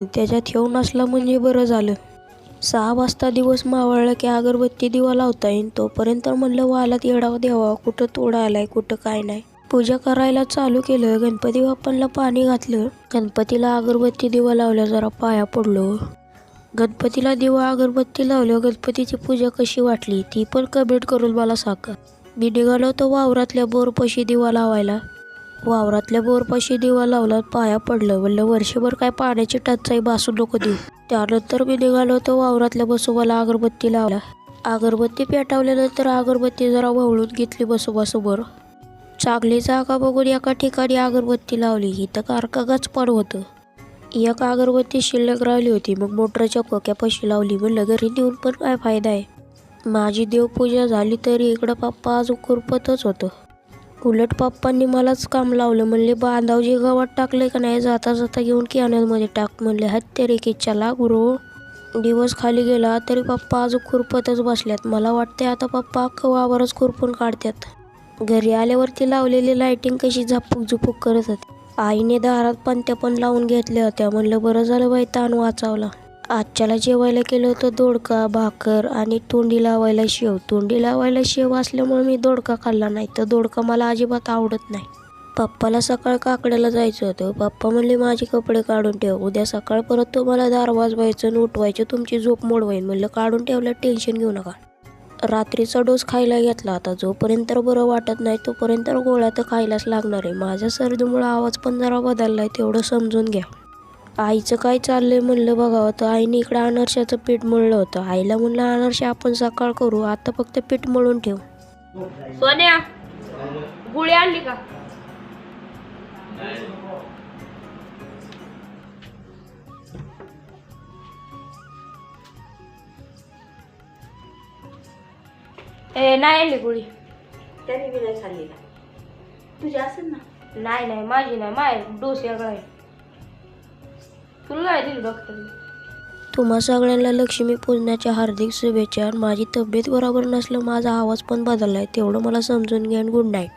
त्याच्यात ठेवून असला म्हणजे बरं झालं. 6 वाजता दिवस मावळला की अगरबत्ती दिवा लावता येईन. तोपर्यंत म्हणलं वालात येडावं देवा, कुठं तोड आलाय कुठं काय नाही. पूजा करायला चालू केलं. गणपती बाप्पांना पाणी घातलं. गणपतीला अगरबत्ती दिवा लावल्या, जरा पाया पडलो. गणपतीला दिवा अगरबत्ती लावलं. गणपतीची पूजा कशी वाटली ती पण कमेंट करून मला सांगा. मी निघालो होतो वावरातल्या बोरपाशी दिवा लावायला. वावरातल्या बोरपाशी दिवा लावला, पाया पडलं. म्हणलं वर्षभर काय पाण्याची टंचाई भासू नको देऊ. त्यानंतर मी निघालो होतो वावरातल्या बसोबाला अगरबत्ती लावला. अगरबत्ती पेटवल्यानंतर अगरबत्ती जरा वळून घेतली बसोबासमोर. चांगली जागा बघून एका ठिकाणी अगरबत्ती लावली. इथं कारकागाच पण होतं. एक अगरबत्ती शिल्लक राहिली होती. मग मोटरच्या खोक्यापाशी लावली. म्हणलं घरी नेऊन पण काय फायदा आहे. माझी देवपूजा झाली तरी इकडं पप्पा अजून खुरपतच होतं. उलट पप्पांनी मलाच काम लावलं. म्हणले बांधावजी गावात टाकले का नाही, जाता जाता घेऊन कॅनलमध्ये टाक. म्हणले हत्तेरेकी चला गुरु. दिवस खाली गेला तरी पप्पा अजून खुरपतच बसल्यात. मला वाटते आता पप्पा अख्खं वावरच खुरपून काढतात. घरी आल्यावरती लावलेली लायटिंग कशी झापूक झुपूक करत होती. आईने दारात पंत्या पण लावून घेतल्या होत्या. म्हणलं बरं झालं बाई, ताण वाचावला. आजच्याला जेवायला केलं होतं दोडका, भाकर आणि तोंडी लावायला शेव. तोंडी लावायला शेव असल्यामुळे मी दोडका खाल्ला नाही, तर दोडका मला अजिबात आवडत नाही. पप्पाला सकाळ काकड्याला जायचं होतं. पप्पा म्हणले माझे कपडे काढून ठेव, उद्या सकाळ परत तुम्हाला दार वाजवायचं आणि उठवायचं, तुमची झोप मोडवाईन. म्हणलं काढून ठेवलं, टेन्शन घेऊ नका. रात्रीचा डोस खायला घेतला. आता जोपर्यंत बरं वाटत नाही तोपर्यंत गोळ्या तर खायलाच लागणार आहे. माझ्या सर्दीमुळे आवाज पण जरा बदललाय, तेवढं समजून घ्या. आईचं काय चाललंय म्हणलं बघावं, तर आईने इकडं अनारशाचं पीठ मळलं होतं. आईला म्हणलं अनारशा आपण सकाळ करू, आता फक्त पीठ मळून ठेव. सोन्या, गुळी आणली का? नाही आणली गुळी. त्याने बी नाही खाल्ली. तुझी असेल ना? नाही माझी नाही, माय डोस वेगळा आहे. तुला काय दिली डॉक्टरने? तुम्हा सगळ्यांना लक्ष्मी पूजनाच्या हार्दिक शुभेच्छा. माझी तब्येत बरोबर नसलं, माझा आवाज पण बदललाय, तेवढं मला समजून घ्या. Good night.